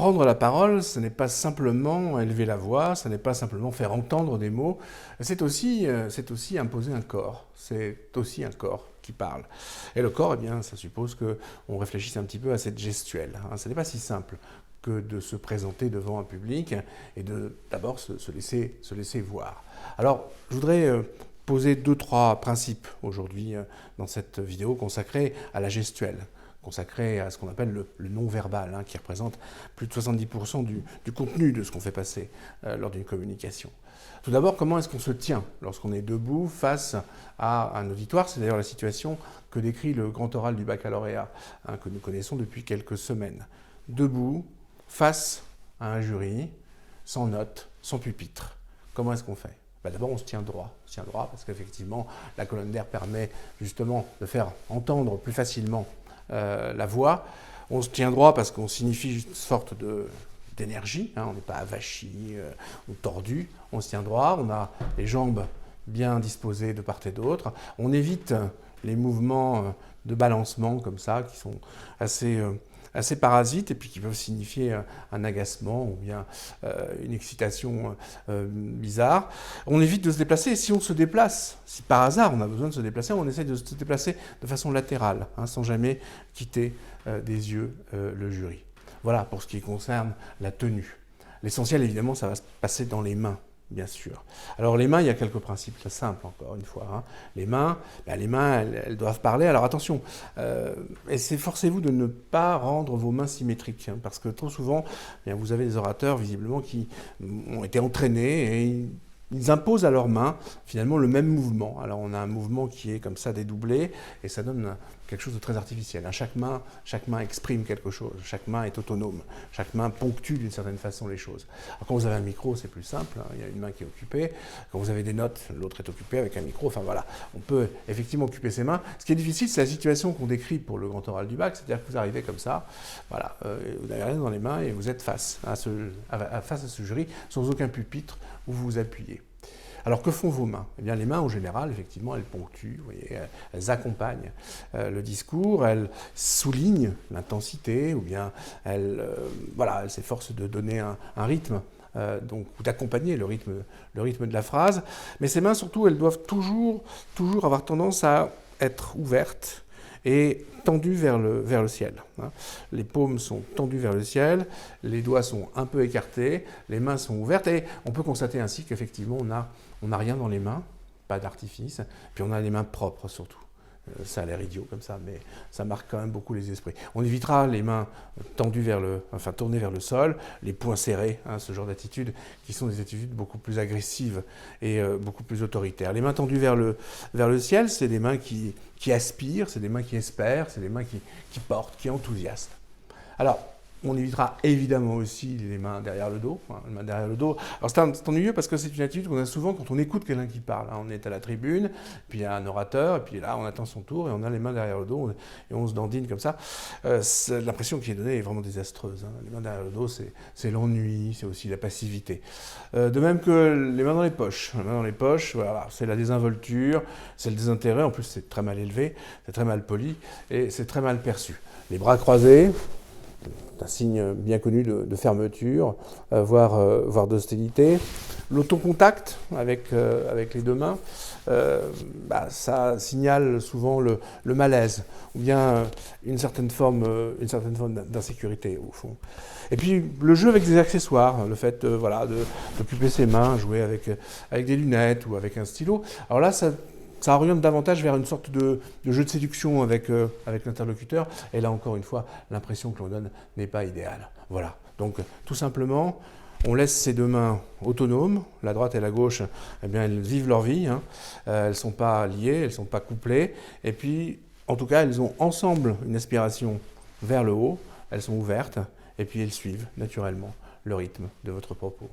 Prendre la parole, ce n'est pas simplement élever la voix, ce n'est pas simplement faire entendre des mots, c'est aussi imposer un corps, c'est aussi un corps qui parle. Et le corps, eh bien, ça suppose qu'on réfléchisse un petit peu à cette gestuelle. Ce n'est pas si simple que de se présenter devant un public et de d'abord se laisser voir. Alors, je voudrais poser 2-3 principes aujourd'hui dans cette vidéo consacrée à la gestuelle, consacrée à ce qu'on appelle le non-verbal, qui représente plus de 70% du contenu de ce qu'on fait passer lors d'une communication. Tout d'abord, comment est-ce qu'on se tient lorsqu'on est debout face à un auditoire? C'est d'ailleurs la situation que décrit le grand oral du baccalauréat, que nous connaissons depuis quelques semaines. Debout, face à un jury, sans notes, sans pupitre. Comment est-ce qu'on fait? D'abord, on se tient droit. On se tient droit parce qu'effectivement, la colonne d'air permet justement de faire entendre plus facilement la voix. On se tient droit parce qu'on signifie une sorte d'énergie, on n'est pas avachi ou tordu. On se tient droit, on a les jambes bien disposées de part et d'autre. On évite les mouvements de balancement comme ça qui sont assez parasites et puis qui peuvent signifier un agacement ou bien une excitation bizarre. On évite de se déplacer et si on se déplace, si par hasard on a besoin de se déplacer, on essaie de se déplacer de façon latérale, sans jamais quitter des yeux le jury. Voilà pour ce qui concerne la tenue. L'essentiel évidemment ça va se passer dans les mains. Bien sûr. Alors les mains, il y a quelques principes très simples encore une fois. Les mains, elles doivent parler. Alors attention, forcez-vous de ne pas rendre vos mains symétriques, parce que trop souvent, vous avez des orateurs visiblement qui ont été entraînés et ils imposent à leurs mains finalement le même mouvement. Alors on a un mouvement qui est comme ça dédoublé et ça donne quelque chose de très artificiel. Chaque main exprime quelque chose, chaque main est autonome, chaque main ponctue d'une certaine façon les choses. Alors quand vous avez un micro, c'est plus simple, il y a une main qui est occupée. Quand vous avez des notes, l'autre est occupée avec un micro. Enfin voilà, on peut effectivement occuper ses mains. Ce qui est difficile, c'est la situation qu'on décrit pour le grand oral du bac, c'est-à-dire que vous arrivez comme ça, voilà, vous n'avez rien dans les mains et vous êtes face à ce jury sans aucun pupitre où vous vous appuyez. Alors que font vos mains? Eh bien, les mains, en général, effectivement, elles ponctuent, vous voyez, elles accompagnent le discours, elles soulignent l'intensité, ou bien elles s'efforcent de donner un rythme, ou d'accompagner le rythme de la phrase. Mais ces mains, surtout, elles doivent toujours avoir tendance à être ouvertes et tendues vers le ciel. Les paumes sont tendues vers le ciel, les doigts sont un peu écartés, les mains sont ouvertes et on peut constater ainsi qu'effectivement on n'a rien dans les mains, pas d'artifice, puis on a les mains propres surtout. Ça a l'air idiot comme ça, mais ça marque quand même beaucoup les esprits. On évitera les mains tournées vers le sol, les poings serrés, ce genre d'attitudes qui sont des attitudes beaucoup plus agressives et beaucoup plus autoritaires. Les mains tendues vers le ciel, c'est des mains qui aspirent, c'est des mains qui espèrent, c'est des mains qui portent, qui enthousiasment. Alors, on évitera évidemment aussi les mains derrière le dos. Les mains derrière le dos. Alors c'est ennuyeux parce que c'est une attitude qu'on a souvent quand on écoute quelqu'un qui parle. On est à la tribune, puis il y a un orateur, et puis là on attend son tour et on a les mains derrière le dos et on se dandine comme ça. L'impression qui est donnée est vraiment désastreuse. Les mains derrière le dos, c'est l'ennui, c'est aussi la passivité. De même que les mains dans les poches. Les mains dans les poches, voilà, c'est la désinvolture, c'est le désintérêt. En plus, c'est très mal élevé, c'est très mal poli et c'est très mal perçu. Les bras croisés. C'est un signe bien connu de fermeture, voire d'hostilité. L'autocontact avec les deux mains, ça signale souvent le malaise, ou bien une certaine forme d'insécurité au fond. Et puis le jeu avec des accessoires, le fait d'occuper ses mains, jouer avec des lunettes ou avec un stylo. Alors là, ça oriente davantage vers une sorte de jeu de séduction avec l'interlocuteur. Et là, encore une fois, l'impression que l'on donne n'est pas idéale. Voilà. Donc, tout simplement, on laisse ces deux mains autonomes. La droite et la gauche, eh bien, elles vivent leur vie. Elles ne sont pas liées, elles ne sont pas couplées. Et puis, en tout cas, elles ont ensemble une aspiration vers le haut. Elles sont ouvertes. Et puis, elles suivent naturellement le rythme de votre propos.